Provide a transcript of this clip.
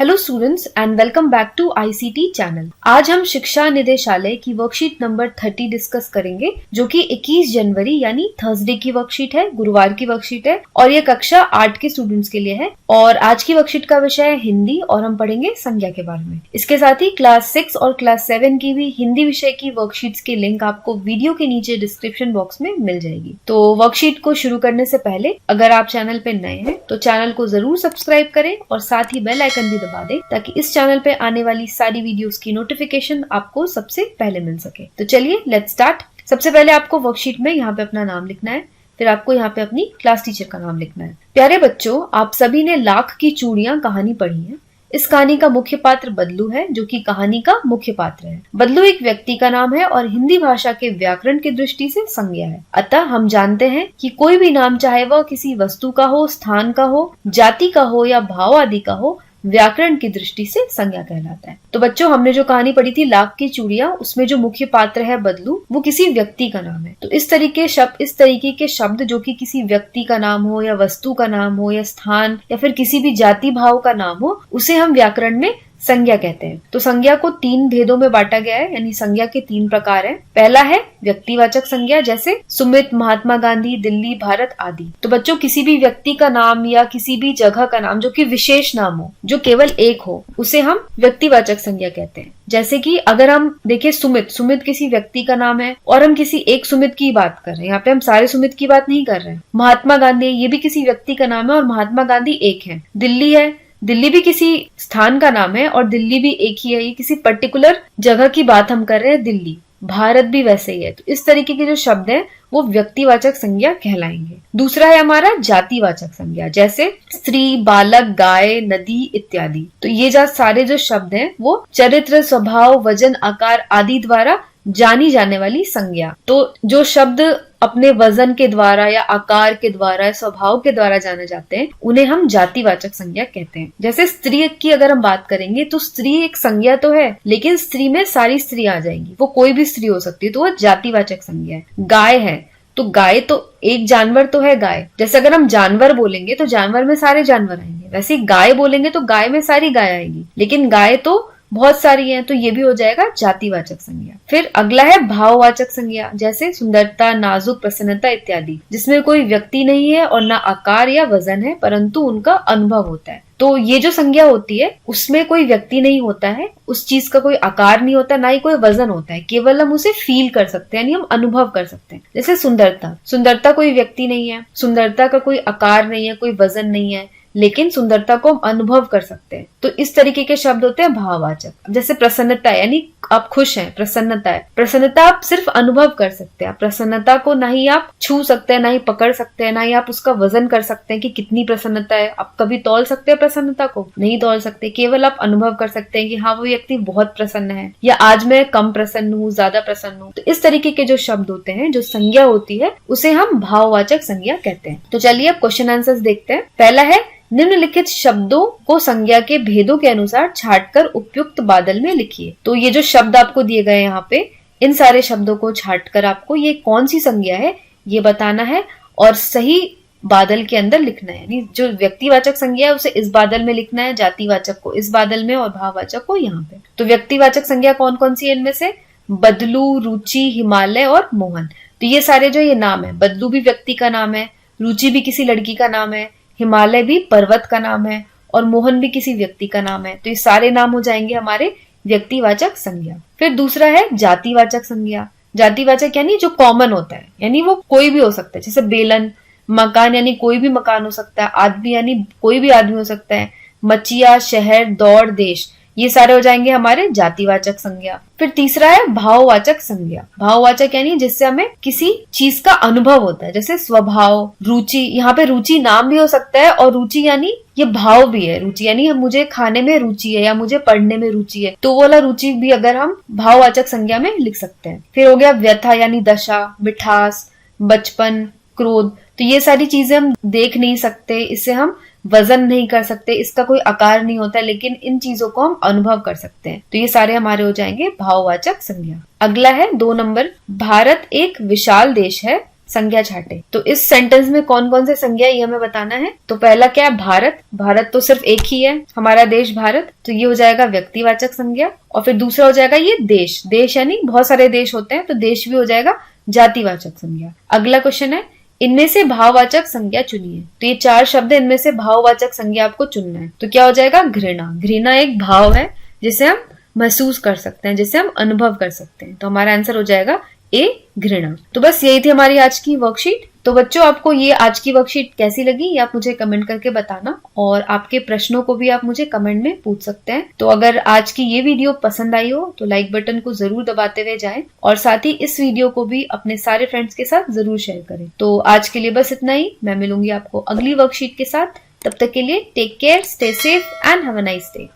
Hello students and welcome back to ICT channel. आज हम शिक्षा निदेशालय की वर्कशीट नंबर 30 डिस्कस करेंगे, जो कि 21 जनवरी यानी थर्सडे की वर्कशीट है, गुरुवार की वर्कशीट है और ये कक्षा 8 के स्टूडेंट्स के लिए है। और आज की वर्कशीट का विषय है हिंदी और हम पढ़ेंगे संज्ञा के बारे में। इसके साथ ही क्लास 6 और क्लास 7 की भी हिंदी विषय की वर्कशीट्स की लिंक आपको वीडियो के नीचे डिस्क्रिप्शन बॉक्स में मिल जाएगी। तो वर्कशीट को शुरू करने से पहले अगर आप चैनल पे नए हैं तो चैनल को जरूर सब्सक्राइब करें और साथ ही बेल आइकन भी दबा दें ताकि इस चैनल पे आने वाली सारी वीडियोस की नोटिफिकेशन आपको सबसे पहले मिल सके। तो चलिए लेट्स स्टार्ट। सबसे पहले आपको वर्कशीट में यहाँ पे अपना नाम लिखना है, फिर आपको यहाँ पे अपनी क्लास टीचर का नाम लिखना है। प्यारे बच्चों, आप सभी ने लाख की चूड़ियां कहानी पढ़ी है। इस कहानी का मुख्य पात्र बदलू है, जो कि कहानी का मुख्य पात्र है। बदलू एक व्यक्ति का नाम है और हिंदी भाषा के व्याकरण की दृष्टि से संज्ञा है। अतः हम जानते हैं कि कोई भी नाम, चाहे वह किसी वस्तु का हो, स्थान का हो, जाति का हो या भाव आदि का हो, व्याकरण की दृष्टि से संज्ञा कहलाता है। तो बच्चों, हमने जो कहानी पढ़ी थी लाख की चूड़ियां, उसमें जो मुख्य पात्र है बदलू, वो किसी व्यक्ति का नाम है। तो इस तरीके के शब्द जो कि किसी व्यक्ति का नाम हो या वस्तु का नाम हो या स्थान या फिर किसी भी जाति भाव का नाम हो, उसे हम व्याकरण में संज्ञा कहते हैं। तो संज्ञा को 3 भेदों में बांटा गया है, यानी संज्ञा के 3 प्रकार हैं। पहला है व्यक्तिवाचक संज्ञा, जैसे सुमित, महात्मा गांधी, दिल्ली, भारत आदि। तो बच्चों, किसी भी व्यक्ति का नाम या किसी भी जगह का नाम जो कि विशेष नाम हो, जो केवल एक हो, उसे हम व्यक्तिवाचक संज्ञा कहते हैं। जैसे कि अगर हम देखें सुमित किसी व्यक्ति का नाम है और हम किसी एक सुमित की बात कर रहे हैं, यहाँ पे हम सारे सुमित की बात नहीं कर रहे हैं। महात्मा गांधी, ये भी किसी व्यक्ति का नाम है और महात्मा गांधी एक है। दिल्ली है, दिल्ली भी किसी स्थान का नाम है और दिल्ली भी एक ही है, ये किसी पर्टिकुलर जगह की बात हम कर रहे हैं, दिल्ली। भारत भी वैसे ही है। तो इस तरीके के जो शब्द हैं वो व्यक्तिवाचक संज्ञा कहलाएंगे। दूसरा है हमारा जातिवाचक संज्ञा, जैसे स्त्री, बालक, गाय, नदी इत्यादि। तो ये सारे जो शब्द हैं वो चरित्र, स्वभाव, वजन, आकार आदि द्वारा जानी जाने वाली संज्ञा। तो जो शब्द अपने वजन के द्वारा या आकार के द्वारा, स्वभाव के द्वारा जाने जाते हैं, उन्हें हम जातिवाचक संज्ञा कहते हैं। जैसे स्त्री की अगर हम बात करेंगे तो स्त्री एक संज्ञा तो है, लेकिन स्त्री में सारी स्त्री आ जाएंगी, वो कोई भी स्त्री हो सकती है, तो वो जातिवाचक संज्ञा है। गाय है, तो गाय तो एक जानवर तो है गाय। जैसे अगर हम जानवर बोलेंगे तो जानवर में सारे जानवर आएंगे, वैसे गाय बोलेंगे तो गाय में सारी गाय आएगी, लेकिन गाय तो बहुत सारी हैं, तो ये भी हो जाएगा जातिवाचक संज्ञा। फिर अगला है भाववाचक संज्ञा, जैसे सुंदरता, नाजुक, प्रसन्नता इत्यादि, जिसमें कोई व्यक्ति नहीं है और ना आकार या वजन है, परंतु उनका अनुभव होता है। तो ये जो संज्ञा होती है उसमें कोई व्यक्ति नहीं होता है, उस चीज का कोई आकार नहीं होता, ना ही कोई वजन होता है, केवल हम उसे फील कर सकते हैं, यानी हम अनुभव कर सकते हैं। जैसे सुंदरता कोई व्यक्ति नहीं है, सुंदरता का कोई आकार नहीं है, कोई वजन नहीं है, लेकिन सुंदरता को हम अनुभव कर सकते हैं। तो इस तरीके के शब्द होते हैं भाववाचक। जैसे प्रसन्नता, यानी आप खुश हैं, प्रसन्नता है। प्रसन्नता आप सिर्फ अनुभव कर सकते हैं, प्रसन्नता को ना ही आप छू सकते हैं, ना ही पकड़ सकते हैं, ना ही आप उसका वजन कर सकते हैं कि कितनी प्रसन्नता है। आप कभी तौल सकते हैं प्रसन्नता को? नहीं तौल सकते, केवल आप अनुभव कर सकते हैं कि हाँ वो व्यक्ति बहुत प्रसन्न है या आज मैं कम प्रसन्न हूँ, ज्यादा प्रसन्न हूँ। तो इस तरीके के जो शब्द होते हैं, जो संज्ञा होती है, उसे हम भाववाचक संज्ञा कहते हैं। तो चलिए अब क्वेश्चन आंसर्स देखते हैं। पहला है निम्नलिखित शब्दों को संज्ञा के भेदों के अनुसार छांटकर उपयुक्त बादल में लिखिए। तो ये जो शब्द आपको दिए गए यहाँ पे, इन सारे शब्दों को छांटकर आपको ये कौन सी संज्ञा है ये बताना है और सही बादल के अंदर लिखना है। यानी जो व्यक्तिवाचक संज्ञा है उसे इस बादल में लिखना है, जातिवाचक को इस बादल में और भाववाचक को यहाँ पे। तो व्यक्तिवाचक संज्ञा कौन कौन सी है इनमें से? बदलू, रुचि, हिमालय और मोहन। तो ये सारे जो ये नाम है, बदलू भी व्यक्ति का नाम है, रुचि भी किसी लड़की का नाम है, हिमालय भी पर्वत का नाम है और मोहन भी किसी व्यक्ति का नाम है। तो ये सारे नाम हो जाएंगे हमारे व्यक्तिवाचक संज्ञा। फिर दूसरा है जातिवाचक संज्ञा। जातिवाचक यानी जो कॉमन होता है, यानी वो कोई भी हो सकता है। जैसे बेलन, मकान यानी कोई भी मकान हो सकता है, आदमी यानी कोई भी आदमी हो सकता है, मचिया, शहर, दौड़, देश, ये सारे हो जाएंगे हमारे जातिवाचक संज्ञा। फिर तीसरा है भाववाचक संज्ञा। भाववाचक यानी जिससे हमें किसी चीज का अनुभव होता है, जैसे स्वभाव, रुचि। यहाँ पे रुचि नाम भी हो सकता है और रुचि यानी ये भाव भी है। रुचि यानी मुझे खाने में रुचि है या मुझे पढ़ने में रुचि है, तो वो वाला रुचि भी अगर हम भाववाचक संज्ञा में लिख सकते हैं। फिर हो गया व्यथा यानी दशा, मिठास, बचपन, क्रोध। तो ये सारी चीजें हम देख नहीं सकते, इससे हम वजन नहीं कर सकते, इसका कोई आकार नहीं होता, लेकिन इन चीजों को हम अनुभव कर सकते हैं। तो ये सारे हमारे हो जाएंगे भाववाचक संज्ञा। अगला है 2 नंबर, भारत एक विशाल देश है, संज्ञा छाटे। तो इस सेंटेंस में कौन कौन से संज्ञा ये हमें बताना है। तो पहला क्या है, भारत। भारत तो सिर्फ एक ही है, हमारा देश भारत, तो ये हो जाएगा व्यक्तिवाचक संज्ञा। और फिर दूसरा हो जाएगा ये देश। देश यानी बहुत सारे देश होते हैं, तो देश भी हो जाएगा जातिवाचक संज्ञा। अगला क्वेश्चन है, इनमें से भाववाचक संज्ञा चुनिए। तो ये 4 शब्द, इनमें से भाववाचक संज्ञा आपको चुनना है। तो क्या हो जाएगा, घृणा। घृणा एक भाव है जिसे हम महसूस कर सकते हैं, जिसे हम अनुभव कर सकते हैं। तो हमारा आंसर हो जाएगा ए, घृणा। तो बस यही थी हमारी आज की वर्कशीट। तो बच्चों, आपको ये आज की वर्कशीट कैसी लगी ये आप मुझे कमेंट करके बताना, और आपके प्रश्नों को भी आप मुझे कमेंट में पूछ सकते हैं। तो अगर आज की ये वीडियो पसंद आई हो तो लाइक बटन को जरूर दबाते हुए जाएं, और साथ ही इस वीडियो को भी अपने सारे फ्रेंड्स के साथ जरूर शेयर करें। तो आज के लिए बस इतना ही। मैं मिलूंगी आपको अगली वर्कशीट के साथ। तब तक के लिए take care, stay safe and have a nice day.